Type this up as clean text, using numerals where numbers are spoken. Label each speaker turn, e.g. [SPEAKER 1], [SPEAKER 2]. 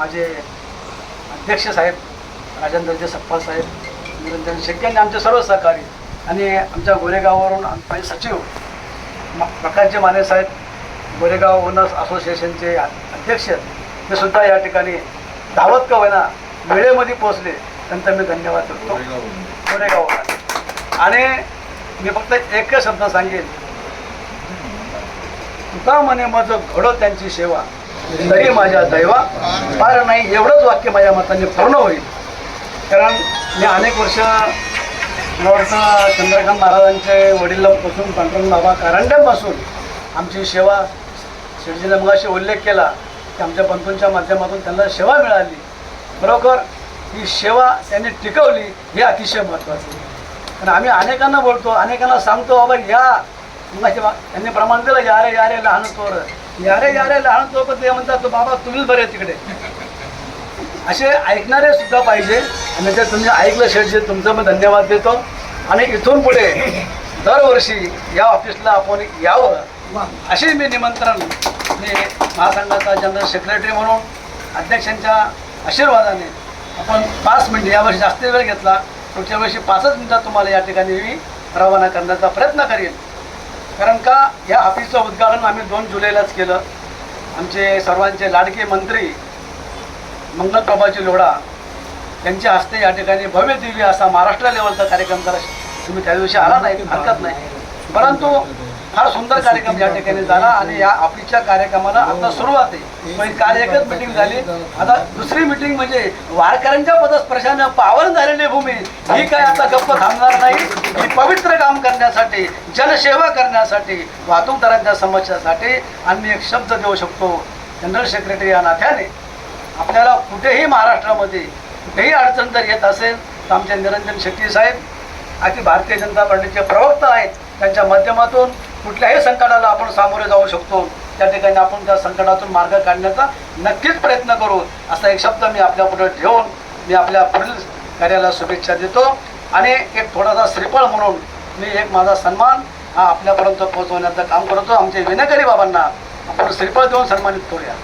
[SPEAKER 1] माझे अध्यक्ष साहेब राजेंद्रजी सप्पा साहेब, निरंजन शेट्टी आणि आमचे सर्व सहकारी आणि आमच्या गोरेगाववरून माझे सचिव प्रकाशजी माने साहेब, गोरेगाव ओनर्स असोसिएशनचे अध्यक्ष, ते सुद्धा या ठिकाणी धावत का होईना वेळेमध्ये पोहोचले, त्यांचा मी धन्यवाद करतो गोरेगावला. आणि मी फक्त एकच शब्द सांगेन, तुका म्हणे माझं घडो त्यांची सेवा, तरी माझ्या दैवा फार नाही, एवढंच वाक्य माझ्या मताने पूर्ण होईल. कारण मी अनेक वर्ष मला वाटतं चंद्रकांत महाराजांचे वडिलांपासून पांडुरंग बाबा कारंड्यांपासून आमची सेवा, शेठजीने मगाशी उल्लेख केला की आमच्या पंतूंच्या माध्यमातून त्यांना सेवा मिळाली. बरोबर, ही सेवा त्यांनी टिकवली हे अतिशय महत्त्वाचं. कारण आम्ही अनेकांना बोलतो, अनेकांना सांगतो, बाबा या मग त्यांनी प्रमाण दिलं, या रे लहान तोर, या रे लहान तोर, पण ते म्हणतात बाबा तुम्हीच बरे तिकडे. असे ऐकणारे सुद्धा पाहिजे. आणि जर तुम्ही ऐकलं शेठजी, तुमचं मी धन्यवाद देतो. आणि इथून पुढे दरवर्षी या ऑफिसला आपण यावं असे मी निमंत्रण मी महासंघाचा जनरल सेक्रेटरी म्हणून अध्यक्षांच्या आशीर्वादाने आपण 5 मिनिट, यावर्षी जास्त वेळ घेतला, पुढच्या वर्षी 5च मिनिटात तुम्हाला या ठिकाणी मी रवाना करण्याचा प्रयत्न करेन. कारण का या ऑफिसचं उद्घाटन आम्ही 2 जुलैलाच केलं. आमचे सर्वांचे लाडके मंत्री मंगलप्रभाजी लोढा यांच्या हस्ते या ठिकाणी भव्य दिव्य असा महाराष्ट्र लेवलचा कार्यक्रम करा. तुम्ही त्या दिवशी आला नाही, हरकत नाही, परंतु फार सुंदर कार्यक्रम या ठिकाणी झाला. आणि या ऑफिसच्या कार्यक्रमाला आता सुरुवात आहे. पहिली काल एकच मिटिंग झाली, आता दुसरी मिटिंग म्हणजे वारकऱ्यांच्या पदस्पर्शाने पावन झालेली भूमी ही काय आता गप्प थांबणार नाही. ही पवित्र काम करण्यासाठी, जनसेवा करण्यासाठी, वाहतूकदारांच्या समस्यासाठी आम्ही एक शब्द देऊ शकतो. जनरल सेक्रेटरी या नात्याने आपल्याला कुठेही महाराष्ट्रामध्ये कुठेही अडचण जर येत असेल तर आमचे निरंजन शेट्टी साहेब अखिल भारतीय जनता पार्टीचे प्रवक्ता आहेत, त्यांच्या माध्यमातून कुठल्याही संकटाला आपण सामोरे जाऊ शकतो. त्या ठिकाणी आपण त्या संकटातून मार्ग काढण्याचा नक्कीच प्रयत्न करू, असा एक शब्द मी आपल्यापुढे ठेवून मी आपल्या पुढील कार्याला शुभेच्छा देतो. आणि एक थोडासा श्रीफळ म्हणून मी एक माझा सन्मान हा आपल्यापर्यंत पोहोचवण्याचं काम करतो. आमचे विनकरी बाबांना आपण श्रीफळ देऊन सन्मानित करूया.